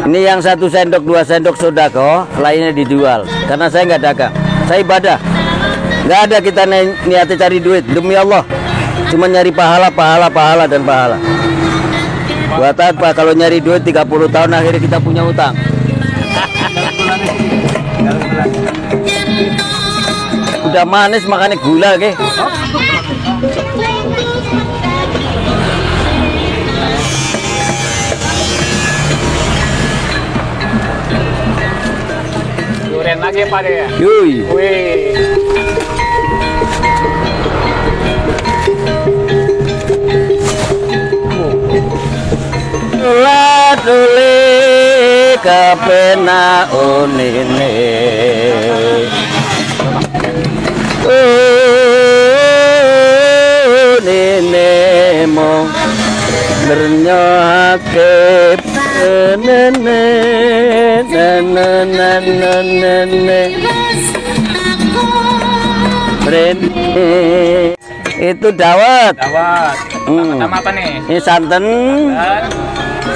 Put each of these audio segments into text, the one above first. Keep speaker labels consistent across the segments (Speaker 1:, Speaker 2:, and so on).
Speaker 1: Ini yang 1 sendok 2 sendok sodako, lainnya dijual. Karena saya nggak dagang, saya ibadah. Nggak ada kita niatnya cari duit, demi Allah. Cuma nyari pahala, pahala dan pahala. Buat apa kalau nyari duit 30 tahun akhirnya kita punya utang. Udah manis makanya gula ke.
Speaker 2: Durian lagi Pak De ya?
Speaker 1: Yuy.
Speaker 2: Wih.
Speaker 1: Tuli kapena unine unine mo bernyohake nene itu dawet.
Speaker 2: Sama apa nih?
Speaker 1: Ini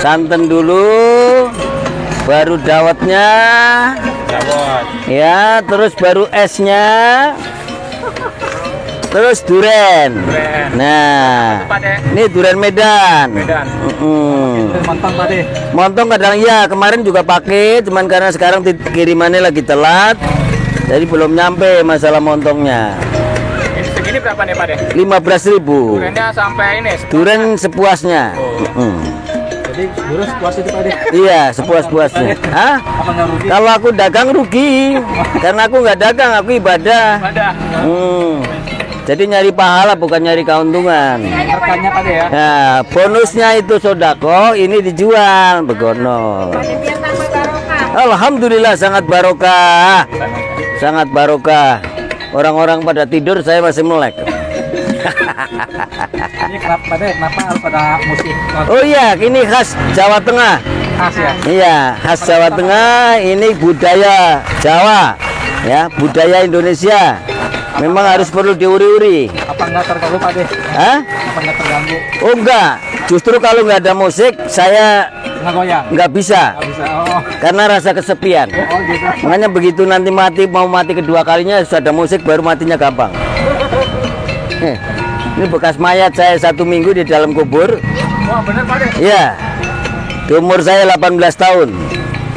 Speaker 1: santan dulu, baru dawetnya, ya, terus baru esnya, terus duren. Nah, ini duren Medan.
Speaker 2: Montong Pak De.
Speaker 1: Montong kadang ya, kemarin juga pakai, cuman karena sekarang kirimannya lagi telat, jadi belum nyampe masalah montongnya.
Speaker 2: Segini berapa nih Pak De?
Speaker 1: 15.000.
Speaker 2: Durennya sampai ini.
Speaker 1: Duren sepuasnya.
Speaker 2: Jadi duren sepuas itu Pak De?
Speaker 1: Iya, sepuas-puasnya. Hah? Kalau aku dagang rugi, karena aku nggak dagang, aku ibadah. Jadi nyari pahala bukan nyari keuntungan.
Speaker 2: Rekannya Pak De ya?
Speaker 1: Nah, bonusnya itu sodako, ini dijual begono. Alhamdulillah sangat barokah, sangat barokah. Orang-orang pada tidur, saya masih melek.
Speaker 2: Ini kenapa harus ada musik?
Speaker 1: Oh iya, ini khas Jawa Tengah.
Speaker 2: Khas ya?
Speaker 1: Iya, khas Jawa Tengah. Ini budaya Jawa, ya, budaya Indonesia. Memang harus perlu diuri-uri.
Speaker 2: Apa nggak terganggu Pak De?
Speaker 1: Hah?
Speaker 2: Apa nggak terganggu?
Speaker 1: Oh enggak, justru kalau nggak ada musik saya
Speaker 2: Nggak goyang?
Speaker 1: nggak bisa.
Speaker 2: Nggak bisa. Oh.
Speaker 1: Karena rasa kesepian.
Speaker 2: Oh gitu.
Speaker 1: Makanya begitu nanti mau mati kedua kalinya sudah ada musik, baru matinya gampang. Ini bekas mayat saya 1 minggu di dalam kubur.
Speaker 2: Wah bener Pak De?
Speaker 1: Iya. Di umur saya 18 tahun.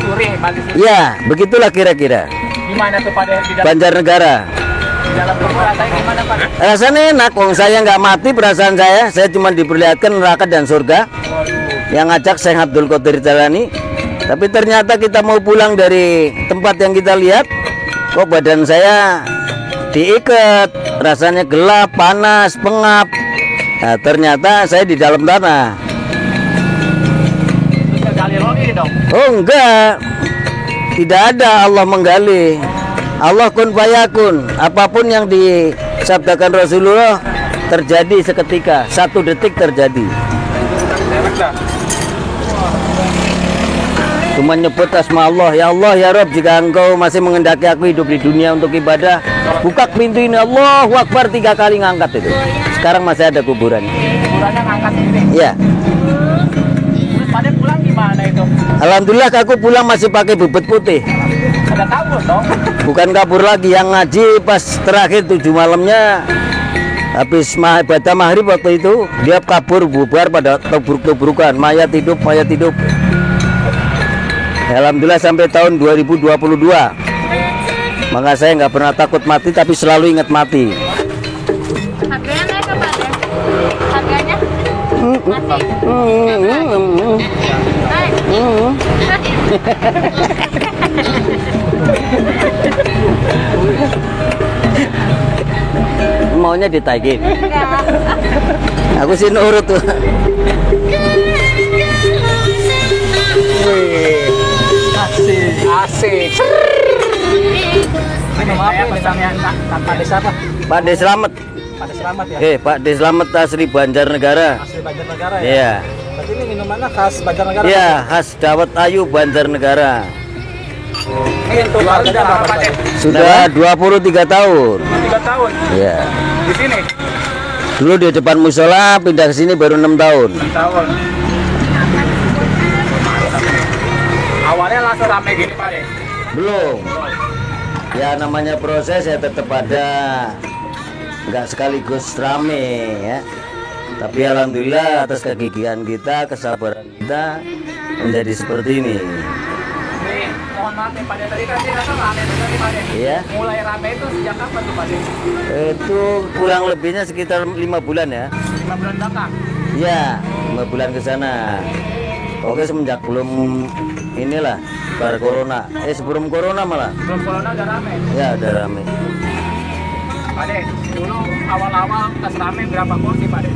Speaker 2: Suri, Bali Suri.
Speaker 1: Iya, begitulah kira-kira.
Speaker 2: Gimana tuh Pak De? Di dalam,
Speaker 1: Banjarnegara.
Speaker 2: di dalam kubur rasanya gimana Pak De?
Speaker 1: Rasanya enak, wong saya nggak mati perasaan saya cuma diperlihatkan neraka dan surga. Yang ngajak Syekh Abdul Qadir Jalani. Tapi ternyata kita mau pulang dari tempat yang kita lihat, kok badan saya diikat, rasanya gelap, panas, pengap. Nah, ternyata saya di dalam tanah.
Speaker 2: Terus gali lagi dong?
Speaker 1: Oh enggak, tidak ada Allah menggali. Allah kun fayakun. Apapun yang disabdakan Rasulullah terjadi seketika, 1 detik terjadi. Cuma nyebut asma Allah, ya Allah ya Rob, jika engkau masih mengendaki aku hidup di dunia untuk ibadah, buka pintu ini, Allahu Akbar 3 kali ngangkat itu. Sekarang masih ada kuburannya.
Speaker 2: Kuburannya ngangkat ini?
Speaker 1: Iya.
Speaker 2: Terus Pak De pulang gimana itu?
Speaker 1: Alhamdulillah aku pulang masih pakai bebet putih.
Speaker 2: Ada kabur dong?
Speaker 1: Bukan kabur lagi, yang ngaji pas terakhir 7 malamnya habis ibadah maghrib waktu itu dia kabur, bubar pada tubruk-tubrukan, mayat hidup. Alhamdulillah sampai tahun 2022. Maka saya nggak pernah takut mati, tapi selalu ingat mati.
Speaker 3: Harganya naik apa ya? Harganya?
Speaker 1: Maunya ditagih.
Speaker 3: Enggak.
Speaker 1: Aku sih nurut tuh.
Speaker 2: Wih, asik. Ini maaf pesannya Pak De siapa?
Speaker 1: Pak De Slamet.
Speaker 2: Pak De Slamet ya?
Speaker 1: Pak De Slamet asli Banjarnegara.
Speaker 2: Asli Banjarnegara ya?
Speaker 1: Iya.
Speaker 2: Berarti ini minumannya khas Banjarnegara?
Speaker 1: Iya, khas Dawet Ayu Banjarnegara.
Speaker 2: Ini untuk harganya berapa Pak De?
Speaker 1: Sudah 23 tahun.
Speaker 2: 3 tahun?
Speaker 1: Iya.
Speaker 2: Di sini?
Speaker 1: Dulu di depan musola, pindah ke sini baru 6 tahun.
Speaker 2: 6 tahun. Awalnya langsung rame gini Pak De.
Speaker 1: Belum. Ya namanya proses ya tetap ada, nggak sekaligus rame ya. Tapi alhamdulillah atas kegigihan kita, kesabaran kita menjadi seperti ini.
Speaker 2: Nih, mohon maaf nih Pak De, tadi kan kita rame bener nih Pak De.
Speaker 1: Iya.
Speaker 2: Mulai rame itu sejak kapan tuh Pak De?
Speaker 1: Itu kurang lebihnya sekitar 5 bulan ya.
Speaker 2: 5 bulan belakang.
Speaker 1: Ya, 5 bulan ke sana. Oke, semenjak belum inilah bar corona. Sebelum corona malah.
Speaker 2: Belum corona udah rame.
Speaker 1: Ya, udah rame.
Speaker 2: Pak De, dulu awal-awal pas rame berapa porsi Pak De?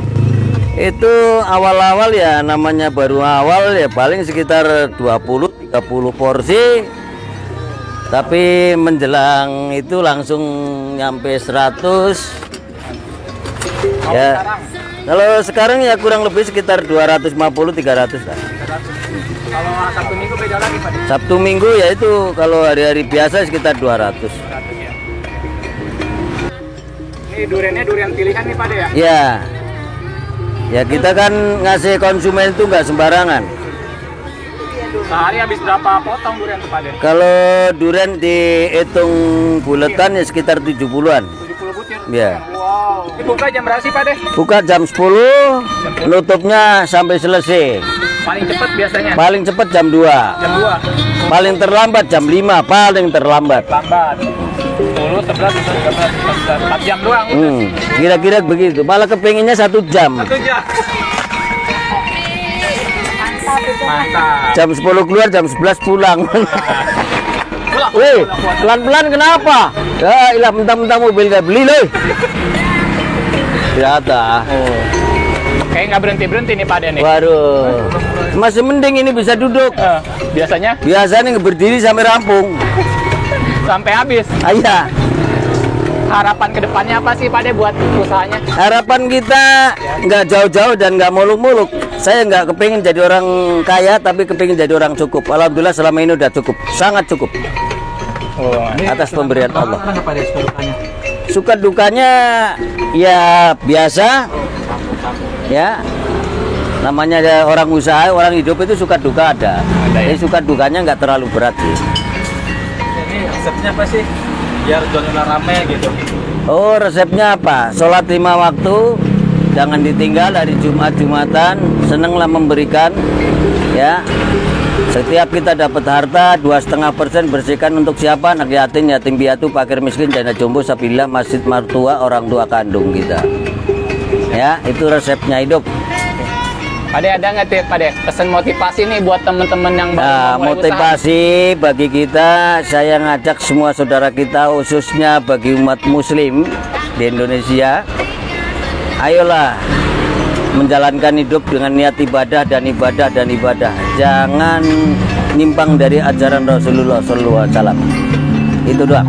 Speaker 1: Itu awal-awal ya namanya baru awal ya paling sekitar 20-30 porsi. Tapi menjelang itu langsung nyampe 100. Ya. Kalau sekarang ya kurang lebih sekitar 250-300 lah.
Speaker 2: Kalau Sabtu Minggu beda lagi Pak De?
Speaker 1: Sabtu Minggu ya itu kalau hari-hari biasa sekitar 200.
Speaker 2: 100 ya. Ini duriannya durian pilihan nih Pak De ya?
Speaker 1: Ya. Ya kita kan ngasih konsumen itu nggak sembarangan.
Speaker 2: Sehari habis berapa potong durian tuh Pak De?
Speaker 1: Kalau durian dihitung buletan ya sekitar 70-an.
Speaker 2: 70 butir?
Speaker 1: Ya.
Speaker 2: Wow. Ini buka jam berapa sih Pak De?
Speaker 1: Buka jam 10, penutupnya sampai selesai.
Speaker 2: Paling cepat biasanya?
Speaker 1: Paling cepat jam 2.
Speaker 2: Jam 2?
Speaker 1: Paling terlambat jam 5, paling terlambat.
Speaker 2: Lambat. 10, 11, 12, 4 jam doang.
Speaker 1: Kira-kira begitu. Malah kepenginnya 1 jam.
Speaker 2: 1 jam. Mantap.
Speaker 1: Jam 10 keluar, jam 11 pulang. Wih, pelan-pelan kenapa? Ya ilah mentang-mentang mobil gak beli loh. Ternyata.
Speaker 2: Kayak nggak berhenti-berhenti nih Pak De nih.
Speaker 1: Waduh. Masih mending ini bisa duduk.
Speaker 2: Biasanya?
Speaker 1: Biasanya berdiri sampai rampung.
Speaker 2: Sampai habis.
Speaker 1: Iya.
Speaker 2: Harapan kedepannya apa sih Pak De buat usahanya?
Speaker 1: Harapan kita nggak jauh-jauh dan nggak muluk-muluk. Saya nggak kepingin jadi orang kaya, tapi kepingin jadi orang cukup. Alhamdulillah selama ini udah cukup, sangat cukup. Atas pemberian Allah. Suka dukanya ya biasa, ya. Namanya ada orang usaha, orang hidup itu suka duka ada. Jadi suka dukanya nggak terlalu berat sih.
Speaker 2: Ini resepnya apa sih? Biar jualnya rame gitu.
Speaker 1: Oh, resepnya apa? Sholat 5 waktu, jangan ditinggal dari Jumat-Jumatan, senanglah memberikan, ya. Setiap kita dapat harta 2,5% bersihkan untuk siapa? Anak yatim, yatim piatu, fakir miskin, janda jombo, sabilillah, masjid mertua, orang tua kandung kita. Ya, itu resepnya hidup.
Speaker 2: Pak De ada nggak tip Pak De pesan motivasi nih buat teman-teman yang baru
Speaker 1: Nah,
Speaker 2: mulai
Speaker 1: motivasi
Speaker 2: usaha?
Speaker 1: bagi kita, saya ngajak semua saudara kita, khususnya bagi umat muslim di Indonesia, ayolah menjalankan hidup dengan niat ibadah dan ibadah dan ibadah. Jangan nyimpang dari ajaran Rasulullah SAW. Itu doang.